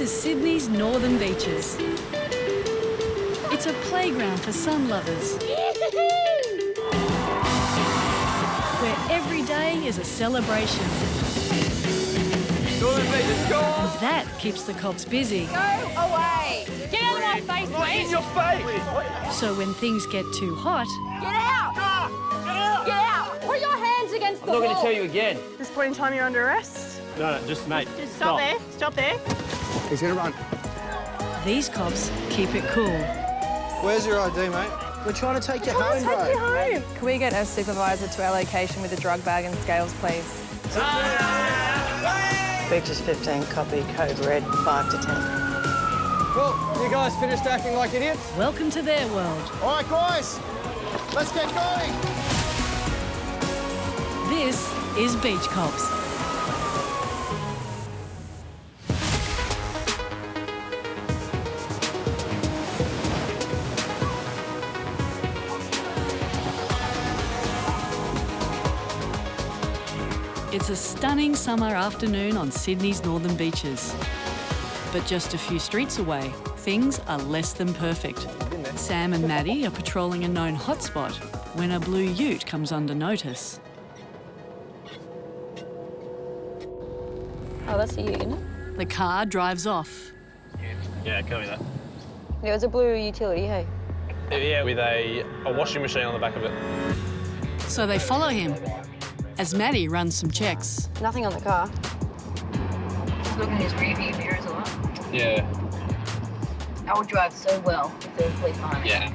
is Sydney's northern beaches. It's a playground for sun lovers, where every day is a celebration. That keeps the cops busy. Go away! Get out of my face, mate! In your face! So when things get too hot... Get out! Get out! Get out! Put your hands against the wall! I'm not going to tell you again. At this point in time, you're under arrest. No, just mate. Just stop there. Stop there. He's going to run. These cops keep it cool. Where's your ID, mate? We're trying to take you home, bro. Take you home. Can we get a supervisor to our location with a drug bag and scales, please? Beaches 15, copy, code red, 5 to 10. Well, you guys finished acting like idiots? Welcome to their world. All right, guys, let's get going. This is Beach Cops. It's a stunning summer afternoon on Sydney's northern beaches. But just a few streets away, things are less than perfect. Sam and Maddie are patrolling a known hotspot when a blue ute comes under notice. Oh, that's the ute, isn't it? The car drives off. Yeah, copy that. Yeah, it was a blue utility, hey? Yeah, with a washing machine on the back of it. So they follow him as Maddie runs some checks. Nothing on the car. Just look in his rearview mirrors a lot. Yeah. I would drive so well if there was police behind me. Yeah.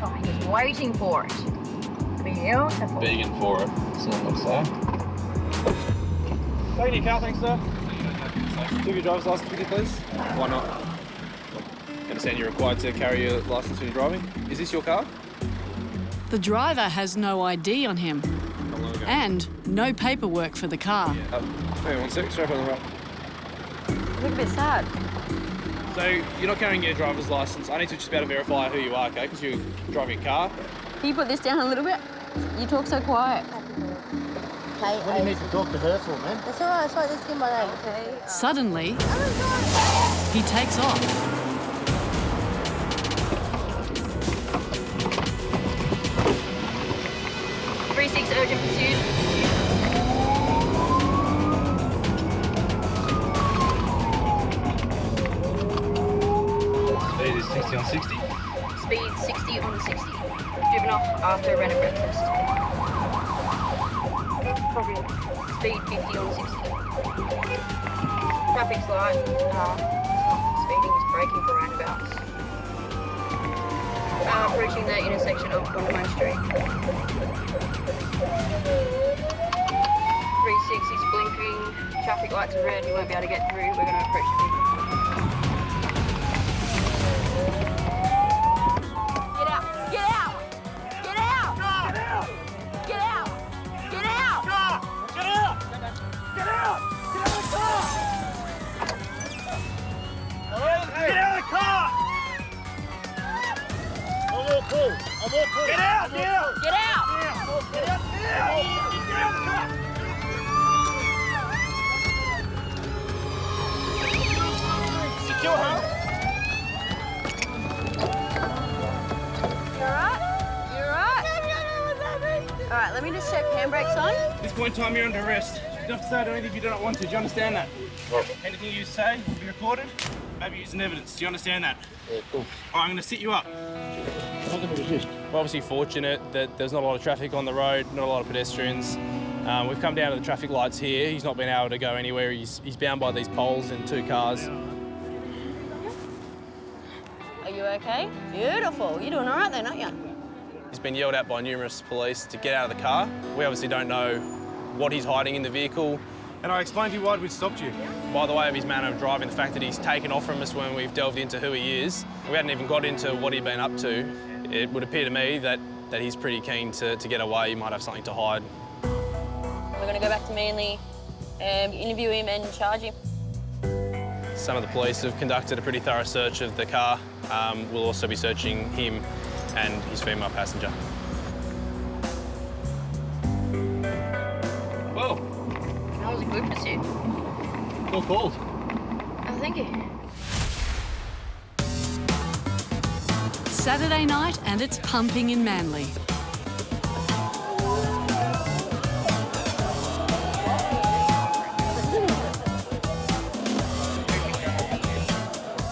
Oh, he's waiting for it. Beautiful. Vegan for it. So looks like. Take your car, thanks, sir. Do your driver's license with you, please. Why not? Understand you're required to carry your license when you're driving. Is this your car? The driver has no ID on him How long ago? and no paperwork for the car. Hang on 1 sec, strap on the right. You look a bit sad. So you're not carrying your driver's license. I need to just be able to verify who you are, okay? Because you're driving a car. Can you put this down a little bit? You talk so quiet. What do you need to talk to her for, man? That's all right, that's right, let's get my name. Okay. Suddenly, he takes off. 3-6 urgent pursuit. Speed is 60 on 60. Speed 60 on 60. Driven off after a random breakfast. Probably speed 50 on 60. Traffic's light. It's not speeding, it's braking for roundabouts. Approaching the intersection of Queensland Street. 3-6 is blinking. Traffic lights are red. You won't be able to get through. We're going to approach the vehicle. Get out! Get out! Get out! Get out! Get out! Get out! Get out! Get out of the car! Get out of the car! Get out! Get out! Get out! Get out! Secure her. You alright? You alright? Alright, let me just check handbrakes on. At this point in time, you're under arrest. You don't have to say anything if you do not want to. Do you understand that? Anything you say will be recorded, maybe used in evidence. Do you understand that? Yeah, cool. All right, I'm going to sit you up. I'm not going to resist. We're obviously fortunate that there's not a lot of traffic on the road, not a lot of pedestrians. We've come down to the traffic lights here. He's not been able to go anywhere. He's bound by these poles and 2 cars. Are you okay? Beautiful. You're doing alright then, aren't you? He's been yelled at by numerous police to get out of the car. We obviously don't know what he's hiding in the vehicle. And I explained to you why we'd stopped you. By the way of his manner of driving, the fact that he's taken off from us when we've delved into who he is, we hadn't even got into what he'd been up to, it would appear to me that he's pretty keen to get away. He might have something to hide. We're going to go back to Manly and interview him and charge him. Some of the police have conducted a pretty thorough search of the car. We'll also be searching him and his female passenger. Well, All called. Oh, thank you. Saturday night and it's pumping in Manly.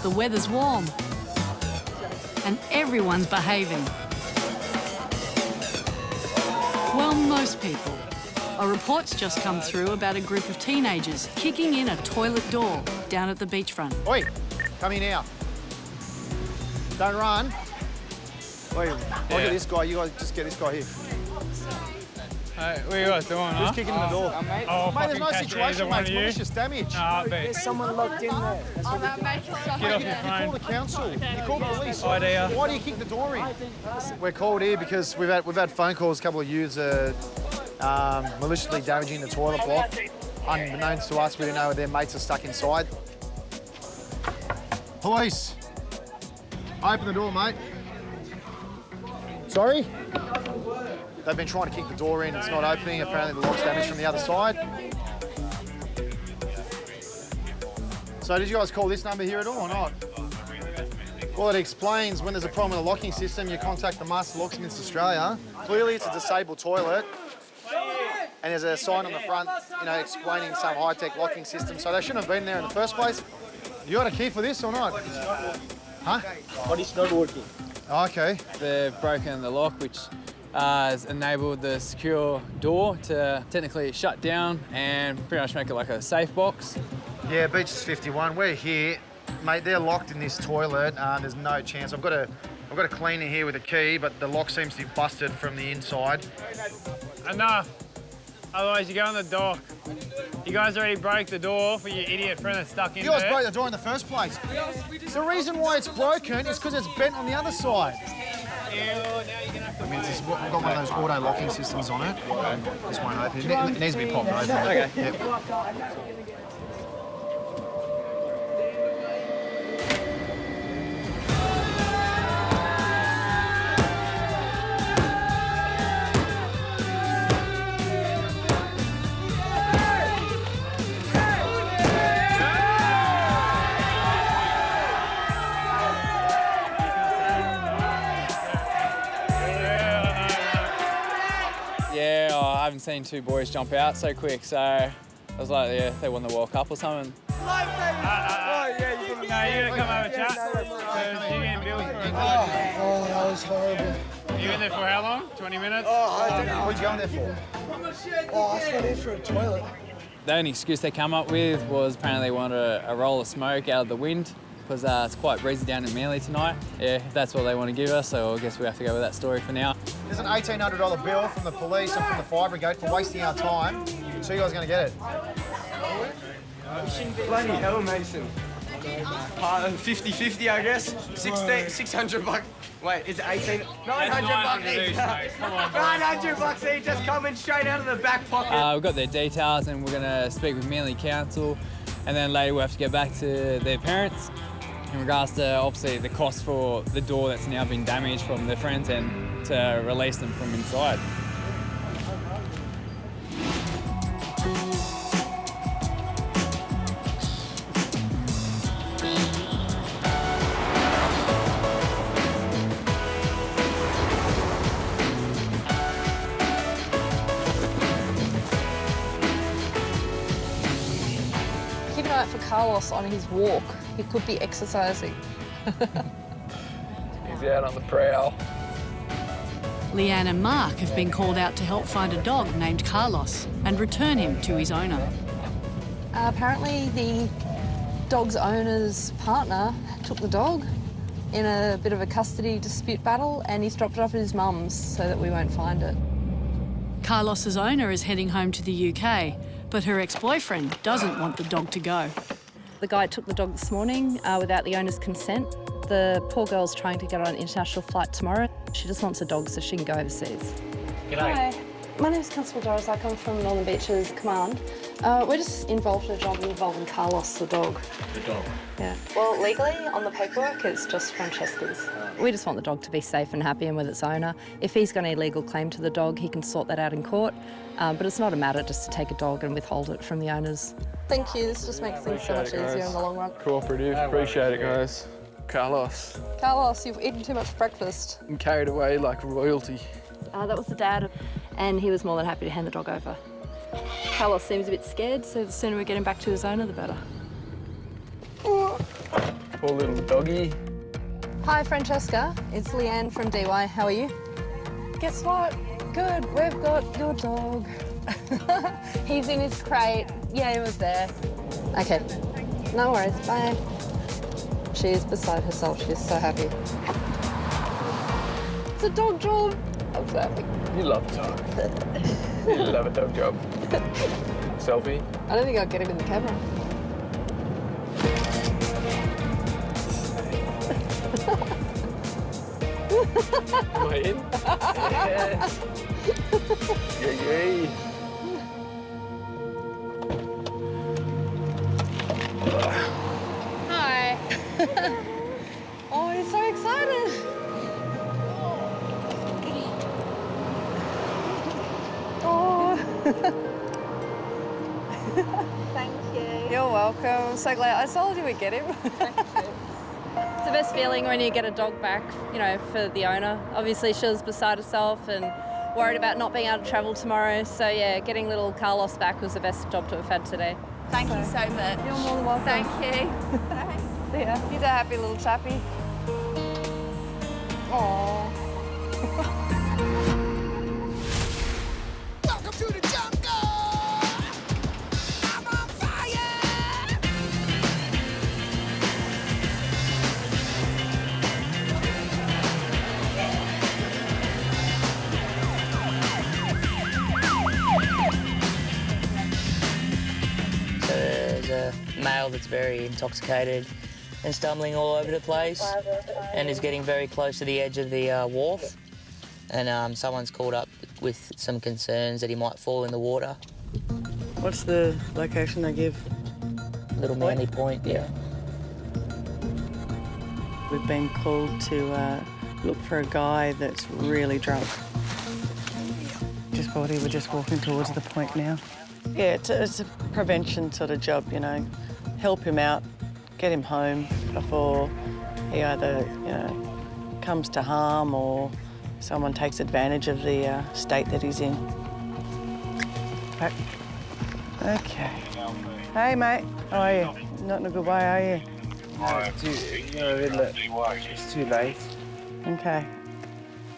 The weather's warm and everyone's behaving. Well, most people. A report's just come through about a group of teenagers kicking in a toilet door down at the beachfront. Oi, come here now. Don't run. Wait, look at this guy. You guys just get this guy here. Hey, what are you guys doing, Just kicking in the door. Mate, there's no situation, mate. It's malicious damage. There's someone locked in there. Get off your You phone. call the council. You call the police. Idea. Why do you kick the door in? We're called here because we've had phone calls. A couple of youths maliciously damaging the toilet block. Unbeknownst to us, we didn't know their mates are stuck inside. Police, open the door, mate. Sorry? They've been trying to kick the door in. It's not opening. Apparently the lock's damaged from the other side. So did you guys call this number here at all or not? Well, it explains when there's a problem with the locking system, you contact the Master Locksmiths Australia. Clearly it's a disabled toilet. And there's a sign on the front, you know, explaining some high-tech locking system. So they shouldn't have been there in the first place. You got a key for this or not? Huh? But it's not working. Okay. They've broken the lock, which has enabled the secure door to technically shut down and pretty much make it like a safe box. Yeah, Beaches 51, we're here. Mate, they're locked in this toilet. There's no chance. I've got a cleaner here with a key, but the lock seems to be busted from the inside. Enough. Otherwise, you go on the dock. You guys already broke the door for your idiot friend that's stuck in You there. guys broke the door in the first place. The reason why it's broken is because it's bent on the other side. I mean, we've got one of those auto locking systems on it. This won't open. It needs to be popped open. Okay. Yep. Yeah, I haven't seen two boys jump out so quick, so I was like, yeah, they won the World Cup or something. Oh, yeah, you can come over, chat. You getting billed for it? Oh, that was horrible. You in there for how long? 20 minutes? What are you going there for? Oh, I just went in for a toilet. The only excuse they come up with was apparently they wanted a roll of smoke out of the wind because it's quite breezy down in Manly tonight. Yeah, if that's what they want to give us, so I guess we have to go with that story for now. There's an $1,800 bill from the police and from the fire brigade for wasting our time. So you guys are going to get it? Bloody hell, Mason. 50-50, I guess. 600 bucks. Wait, is it 18? 900 bucks each. 900 bucks each, just coming straight out of the back pocket. We've got their details and we're going to speak with Manly Council, and then later we'll have to get back to their parents in regards to obviously the cost for the door that's now been damaged from their friends and to release them from inside. Keep an eye out for Carlos on his walk. He could be exercising. He's out on the prowl. Leanne and Mark have been called out to help find a dog named Carlos and return him to his owner. Apparently the dog's owner's partner took the dog in a bit of a custody dispute battle and he's dropped it off at his mum's so that we won't find it. Carlos's owner is heading home to the UK, but her ex-boyfriend doesn't want the dog to go. The guy took the dog this morning without the owner's consent. The poor girl's trying to get on an international flight tomorrow. She just wants a dog so she can go overseas. G'day. My name's Constable Doris. I come from Northern Beaches Command. We're just involved in a job involving Carlos, the dog. The dog? Yeah. Well, legally, on the paperwork, it's just Francesca's. We just want the dog to be safe and happy and with its owner. If he's got any legal claim to the dog, he can sort that out in court. But it's not a matter just to take a dog and withhold it from the owners. Thank you. This just makes things so much easier in the long run. Cooperative. Appreciate it, guys. Carlos. Carlos, you've eaten too much breakfast. I'm carried away like royalty. That was the dad, and he was more than happy to hand the dog over. Carlos seems a bit scared, so the sooner we get him back to his owner, the better. Poor little doggy. Hi, Francesca. It's Leanne from DY. How are you? Guess what? Good. We've got your dog. He's in his crate. Yeah, he was there. Okay. No worries. Bye. She is beside herself. She's so happy. It's a dog job. I'm so happy. You love dog. You love a dog job. Selfie? I don't think I'll get him in the camera. Am I in? Yes. Yay. Hi. Oh, he's so excited. Oh. Thank you. You're welcome. I'm so glad. I told you we'd get him. It's the best feeling when you get a dog back, you know, for the owner. Obviously, she was beside herself and worried about not being able to travel tomorrow. So, yeah, getting little Carlos back was the best job to have had today. Thank you so much. You're more than welcome. Thank you. See ya. He's a happy little chappy. Aww. Welcome to the jungle. I'm on fire. So there's a male that's very intoxicated and stumbling all over the place and is getting very close to the edge of the wharf. And someone's called up with some concerns that he might fall in the water. What's the location they give? Little Manly Point, yeah. We've been called to look for a guy that's really drunk. Just thought he was just walking towards the point now. Yeah, it's a prevention sort of job, you know. Help him out, get him home before he either, you know, comes to harm or someone takes advantage of the state that he's in. Okay. Hey, mate. How are you? Not in a good way, are you? It's too late. Okay.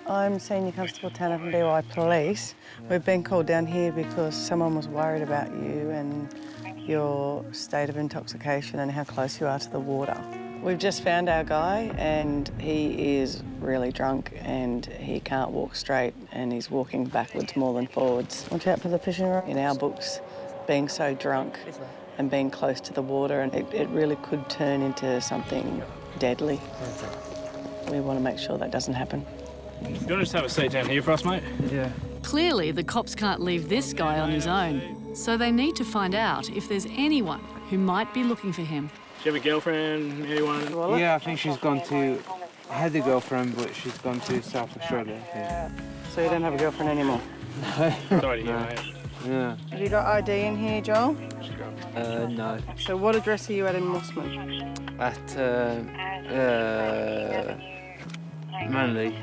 I'm Senior Constable Tanner from DY Police. We've been called down here because someone was worried about you and your state of intoxication and how close you are to the water. We've just found our guy and he is really drunk and he can't walk straight and he's walking backwards more than forwards. Watch out for the fishing rod. In our books, being so drunk and being close to the water, and it really could turn into something deadly. We want to make sure that doesn't happen. You want to just have a seat down here for us, mate? Yeah. Clearly, the cops can't leave this guy on his own, so they need to find out if there's anyone who might be looking for him. Do you have a girlfriend, anyone? Yeah, I think she's gone to... I had a girlfriend, but she's gone to South Australia. Yeah. So you don't have a girlfriend anymore? No. Sorry to hear, mate. Yeah. Have you got ID in here, Joel? No. So what address are you at in Mossman? At, Manly.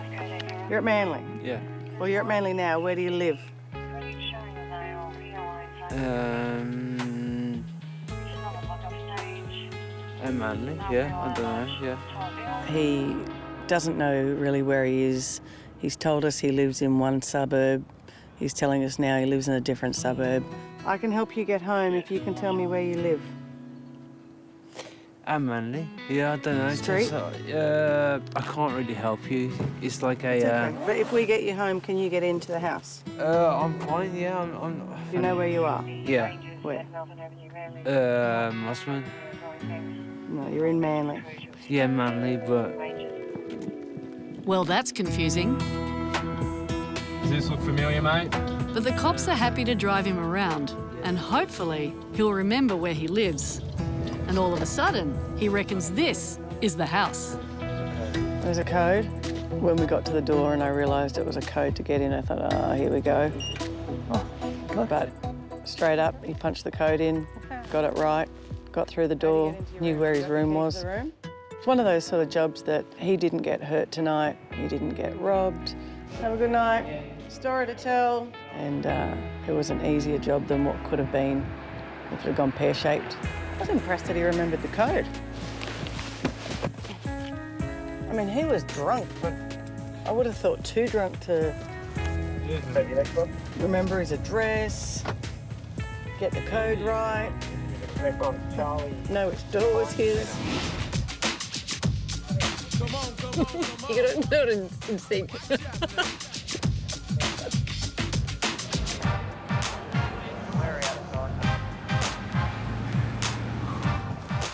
You're at Manly? Yeah. Well, you're at Manly now. Where do you live? At Manly, yeah, I don't know, yeah. He doesn't know really where he is. He's told us he lives in one suburb. He's telling us now he lives in a different suburb. I can help you get home if you can tell me where you live. At Manly, yeah, I don't know. Street? I can't really help you. It's like a... It's okay. But if we get you home, can you get into the house? I'm fine, yeah, I'm You know where you are? Yeah. Where? Mossman. No, you're in Manly. Yeah, Manly, but... Well, that's confusing. Does this look familiar, mate? But the cops are happy to drive him around, and hopefully he'll remember where he lives. And all of a sudden, he reckons this is the house. There's a code. When we got to the door and I realised it was a code to get in, I thought, oh, here we go. But straight up, he punched the code in, got it right, got through the door, knew where his room was. It's one of those sort of jobs that he didn't get hurt tonight, he didn't get robbed. Have a good night. Story to tell. And it was an easier job than what could have been if it had gone pear-shaped. I was impressed that he remembered the code. I mean, he was drunk, but I would have thought too drunk to remember his address, get the code right, know which door was his. You gotta do it in sync.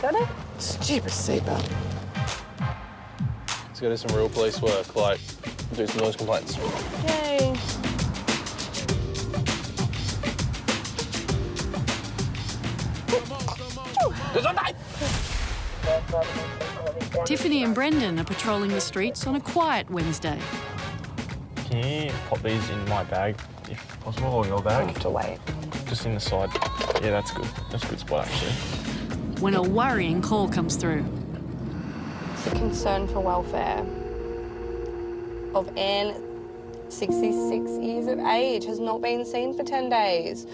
Got it? Stupid seatbelt. Let's go do some real police work, like do some noise complaints. Yay. Tiffany and Brendan are patrolling the streets on a quiet Wednesday. Can you pop these in my bag, if possible, or your bag? I'll have to wait. Just in the side. Yeah, that's good. That's a good spot, actually. When a worrying call comes through. It's a concern for welfare of Anne, 66 years of age, has not been seen for 10 days.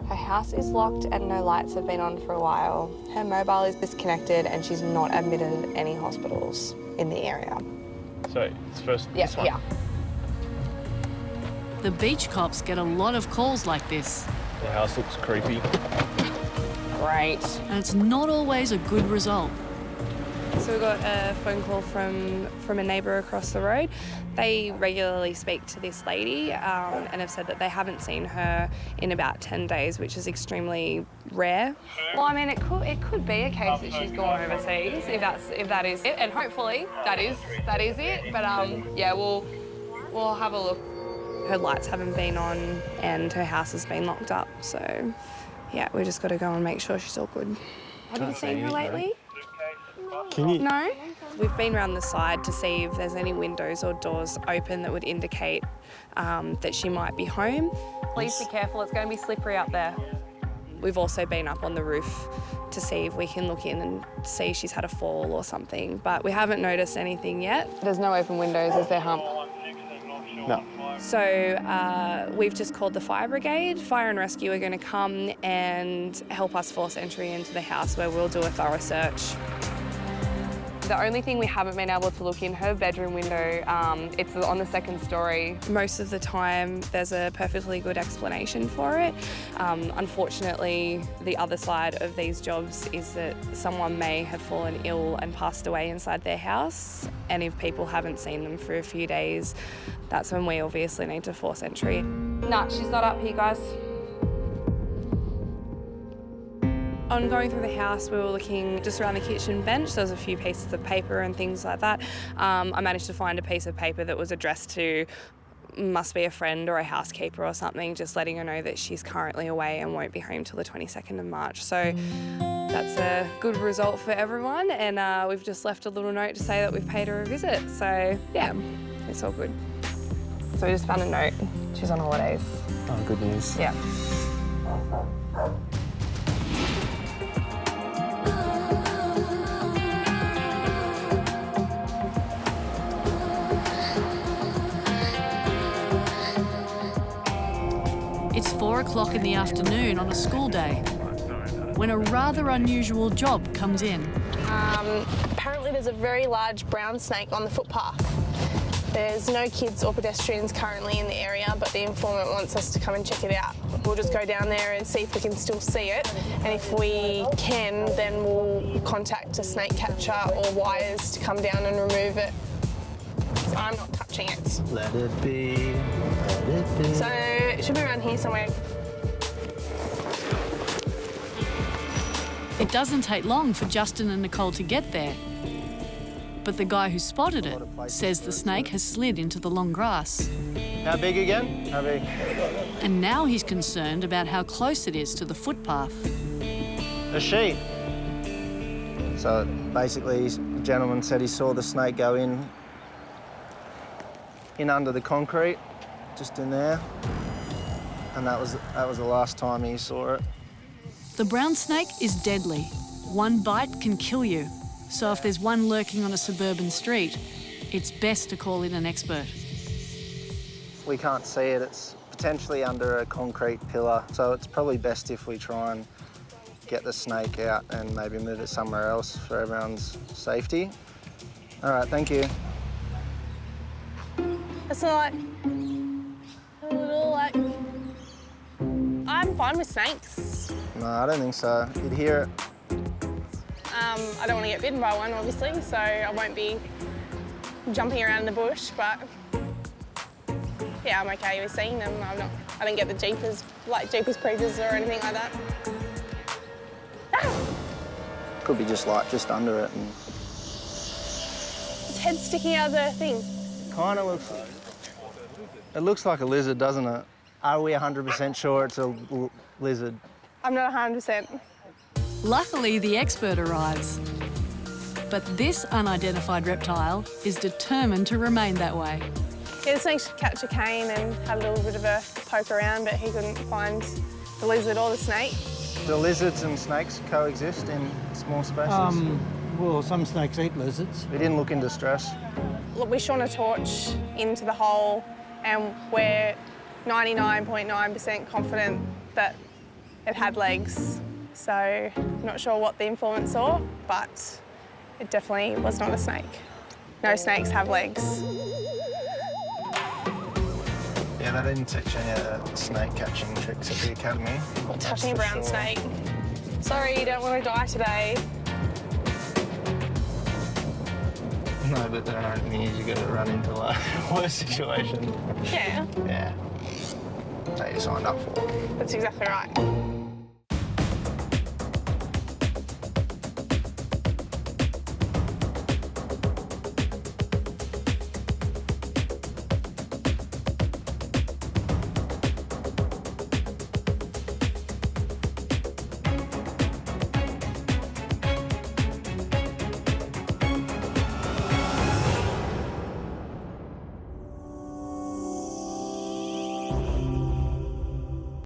Her house is locked and no lights have been on for a while. Her mobile is disconnected and she's not admitted at any hospitals in the area. So, it's first this one? Yeah. The beach cops get a lot of calls like this. The house looks creepy. Great. And it's not always a good result. So we got a phone call from a neighbour across the road. They regularly speak to this lady and have said that they haven't seen her in about 10 days, which is extremely rare. Well, I mean, it could be a case that she's gone overseas, if that is it, and hopefully that is it. But yeah, we'll have a look. Her lights haven't been on and her house has been locked up. So yeah, we just got to go and make sure she's all good. Have you seen her lately? No? We've been around the side to see if there's any windows or doors open that would indicate that she might be home. Please be careful, it's going to be slippery up there. We've also been up on the roof to see if we can look in and see if she's had a fall or something, but we haven't noticed anything yet. There's no open windows, is there, Hump? No. So we've just called the fire brigade. Fire and rescue are going to come and help us force entry into the house where we'll do a thorough search. The only thing we haven't been able to look in her bedroom window, it's on the second story. Most of the time, there's a perfectly good explanation for it. Unfortunately, the other side of these jobs is that someone may have fallen ill and passed away inside their house. And if people haven't seen them for a few days, that's when we obviously need to force entry. Nah, she's not up here, guys. On going through the house, we were looking just around the kitchen bench. There was a few pieces of paper and things like that. I managed to find a piece of paper that was addressed to, must be a friend or a housekeeper or something, just letting her know that she's currently away and won't be home till the 22nd of March. So that's a good result for everyone. And we've just left a little note to say that we've paid her a visit. So yeah, it's all good. So we just found a note. She's on holidays. Oh, good news. Yeah. It's 4 o'clock in the afternoon on a school day when a rather unusual job comes in. Apparently there's a very large brown snake on the footpath. There's no kids or pedestrians currently in the area, but the informant wants us to come and check it out. We'll just go down there and see if we can still see it, and if we can, then we'll contact a snake catcher or wires to come down and remove it. So I'm not touching it. Let it be, let it be. So it should be around here somewhere. It doesn't take long for Justin and Nicole to get there. But the guy who spotted it says the snake has slid into the long grass. How big again? How big? And now he's concerned about how close it is to the footpath. A sheep. So basically, the gentleman said he saw the snake go in under the concrete, just in there, and that was the last time he saw it. The brown snake is deadly. One bite can kill you. So if there's one lurking on a suburban street, it's best to call in an expert. We can't see it. It's potentially under a concrete pillar, so it's probably best if we try and get the snake out and maybe move it somewhere else for everyone's safety. All right, thank you. It's not a little like... I'm fine with snakes. No, I don't think so. You'd hear it. I don't want to get bitten by one, obviously, so I won't be jumping around in the bush, but yeah, I'm okay with seeing them. I don't get the Jeepers creepers or anything like that. Could be just under it. And... Its head sticking out of the thing. Kind of looks... It looks like a lizard, doesn't it? Are we 100% sure it's a lizard? I'm not 100%. Luckily, the expert arrives. But this unidentified reptile is determined to remain that way. Yeah, the snake should catch a cane and have a little bit of a poke around, but he couldn't find the lizard or the snake. Do lizards and snakes coexist in small spaces? Well, some snakes eat lizards. We didn't look in distress. Look, we shone a torch into the hole and we're 99.9% confident that it had legs. So, not sure what the informant saw, but it definitely was not a snake. No snakes have legs. Yeah, they didn't teach any snake catching tricks at the academy. Touching a brown snake. Sorry, you don't want to die today. No, but there aren't news. You're going to run into a worse situation. Yeah. Yeah. That you signed up for. That's exactly right.